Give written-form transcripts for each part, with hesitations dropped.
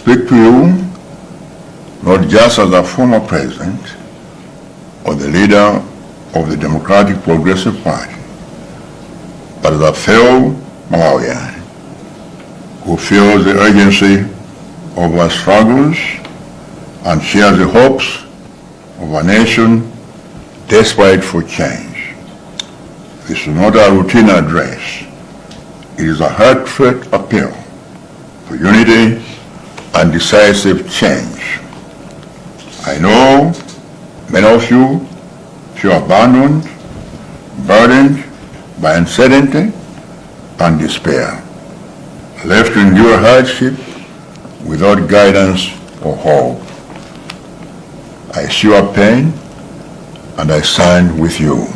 speak to you not just as a former president or the leader of the Democratic Progressive Party, but as a fellow Malawian who feels the urgency of our struggles and shares the hopes of a nation desperate for change. This is not a routine address. It is a heartfelt appeal for unity and decisive change. I know many of you feel abandoned, burdened by uncertainty and despair, left to endure hardship without guidance or hope. I see your pain and I stand with you.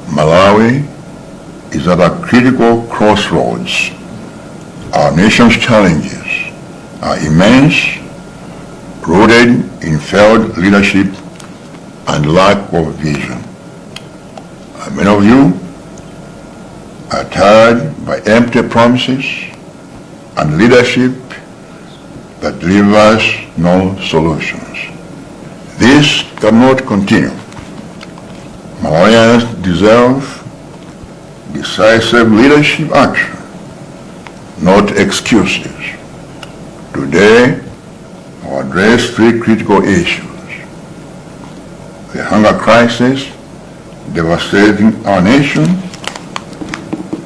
Malawi is at a critical crossroads. Our nation's challenges are immense, rooted in failed leadership and lack of vision. Many of you are tired by empty promises and leadership that delivers no solutions. This cannot continue. Malawians deserve decisive leadership action, not excuses. Today, I'll address three critical issues: the hunger crisis devastating our nation,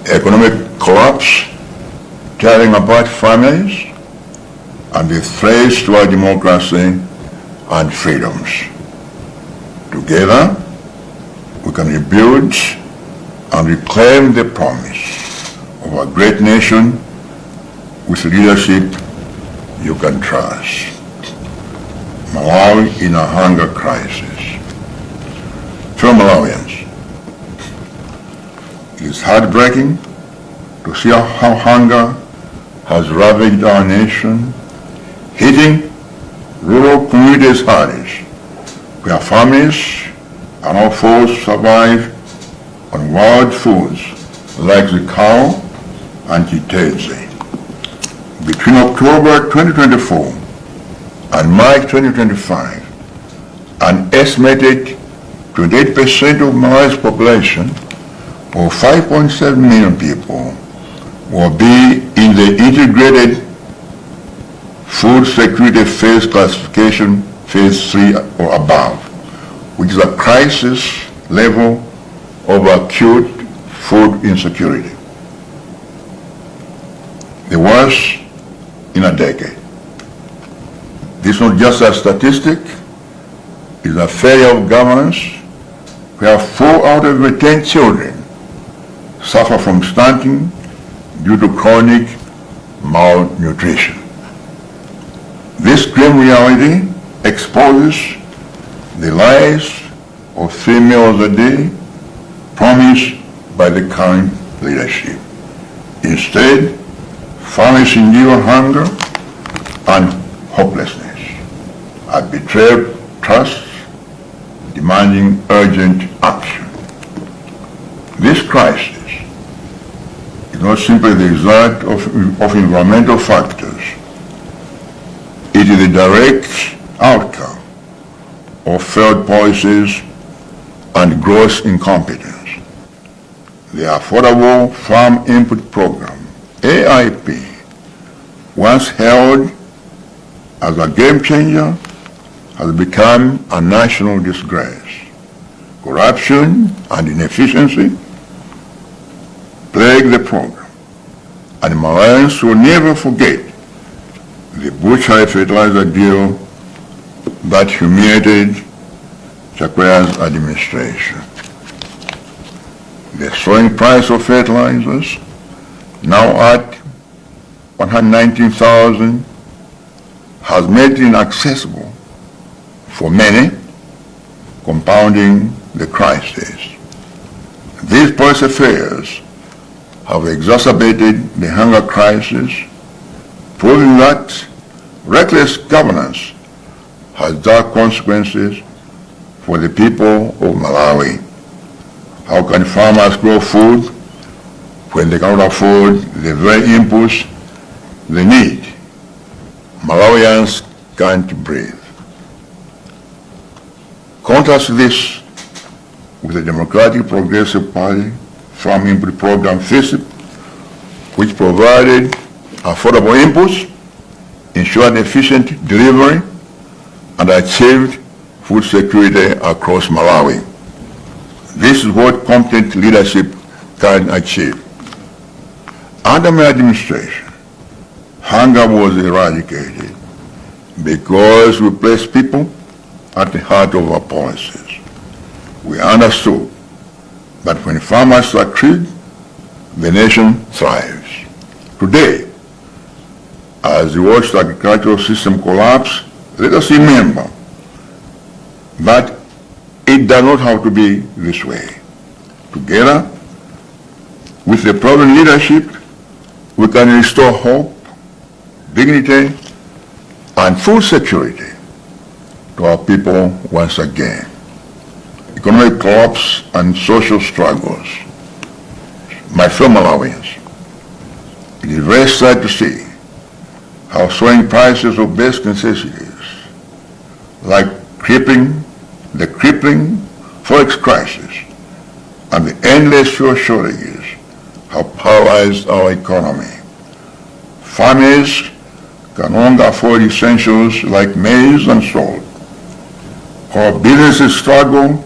economic collapse tearing apart families, and the threats to our democracy and freedoms. Together, we can rebuild and reclaim the promise of a great nation with leadership you can trust. Malawi in a hunger crisis. Fellow Malawians, it is heartbreaking to see how hunger has ravaged our nation, hitting rural communities hardest, where families are now forced to survive on wild foods like the cow and chiteze. Between October 2024 and March 2025, an estimated 28% of Malawi's population, or 5.7 million people, will be in the integrated food security phase classification, phase 3 or above, which is a crisis level of acute food insecurity, the worst in a decade. This is not just a statistic, it is a failure of governance where 4 out of every 10 children suffer from stunting due to chronic malnutrition. This grim reality exposes the lies of 3 meals a day promised by the current leadership. Instead, families endure hunger and hopelessness, a betrayed trust demanding urgent action. This crisis is not simply the result of environmental factors. It is the direct outcome of failed policies and gross incompetence. The Affordable Farm Input Program, AIP, once held as a game changer, has become a national disgrace. Corruption and inefficiency plague the program, and Malawians will never forget the butchery fertilizer deal that humiliated Chakwe's administration. The soaring price of fertilizers, now at $119,000, has made it inaccessible for many, compounding the crisis. These policy failures have exacerbated the hunger crisis, proving that reckless governance has dark consequences for the people of Malawi. How can farmers grow food when they cannot afford the very inputs they need Malawians can't breathe. Contrast this with the Democratic Progressive Party farm input program FISIP, which provided affordable inputs, ensured efficient delivery, and achieved food security across Malawi. This is what competent leadership can achieve. Under my administration, hunger was eradicated because we placed people at the heart of our policies. We understood that when farmers succeed, the nation thrives. Today, as we watch the agricultural system collapse, let us remember that it does not have to be this way. Together, with the proven leadership, we can restore hope, dignity, and food security to our people once again. Economic collapse and social struggles. My fellow Malawians, it is very sad to see how soaring prices of basic necessities, like the crippling forex crisis and the endless fuel shortages, have paralyzed our economy. Families can no longer afford essentials like maize and salt. Our businesses struggle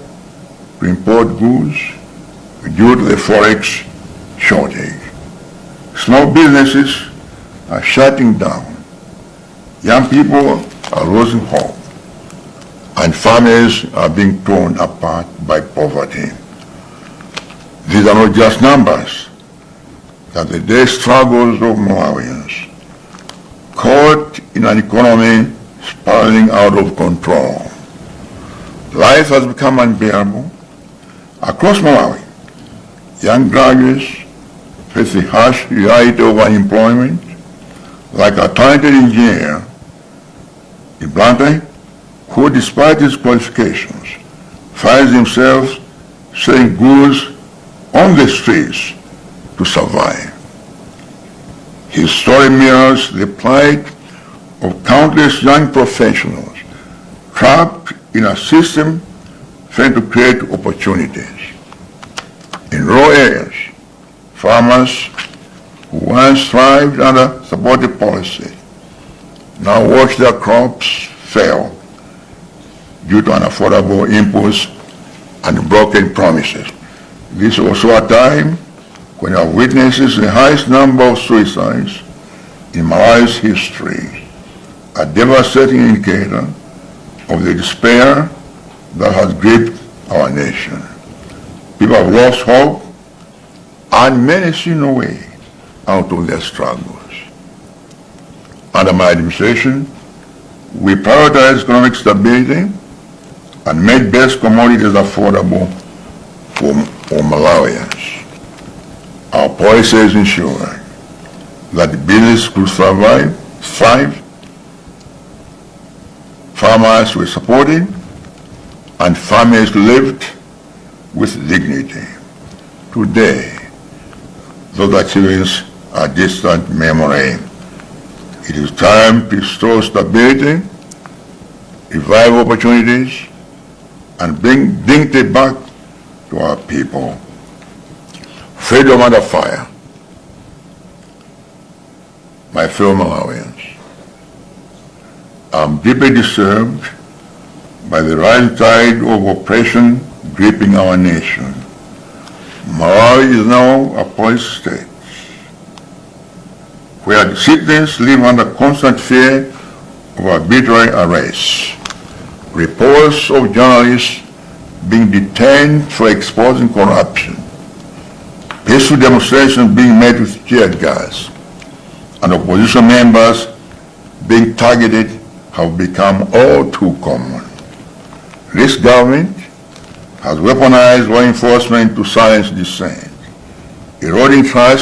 to import goods due to the forex shortage. Small businesses are shutting down. Young people are losing hope, and families are being torn apart by poverty. These are not just numbers. That the day struggles of Malawians, caught in an economy spiraling out of control. Life has become unbearable. Across Malawi, young graduates face the harsh reality of unemployment, like a talented engineer in Blantyre, who, despite his qualifications, finds himself selling goods on the streets to survive. His story mirrors the plight of countless young professionals trapped in a system trying to create opportunities. In rural areas, farmers who once thrived under supportive policy now watch their crops fail due to unaffordable inputs and broken promises. This is also a time when our witnesses the highest number of suicides in Malawi's history, a devastating indicator of the despair that has gripped our nation. People have lost hope, and many see no way out of their struggles. Under my administration, we prioritized economic stability and made basic commodities affordable for Malawians. Our policies ensure that the business could thrive, farmers were supported, and families lived with dignity. Today, those achievements are distant memory. It is time to restore stability, revive opportunities, and bring dignity back to our people. Freedom under fire. My fellow Malawians, I'm deeply disturbed by the rising tide of oppression gripping our nation. Malawi is now a police state, where citizens live under constant fear of arbitrary arrests. Reports of journalists being detained for exposing corruption, peaceful demonstrations being met with tear gas, and opposition members being targeted have become all too common. This government has weaponized law enforcement to silence dissent, eroding trust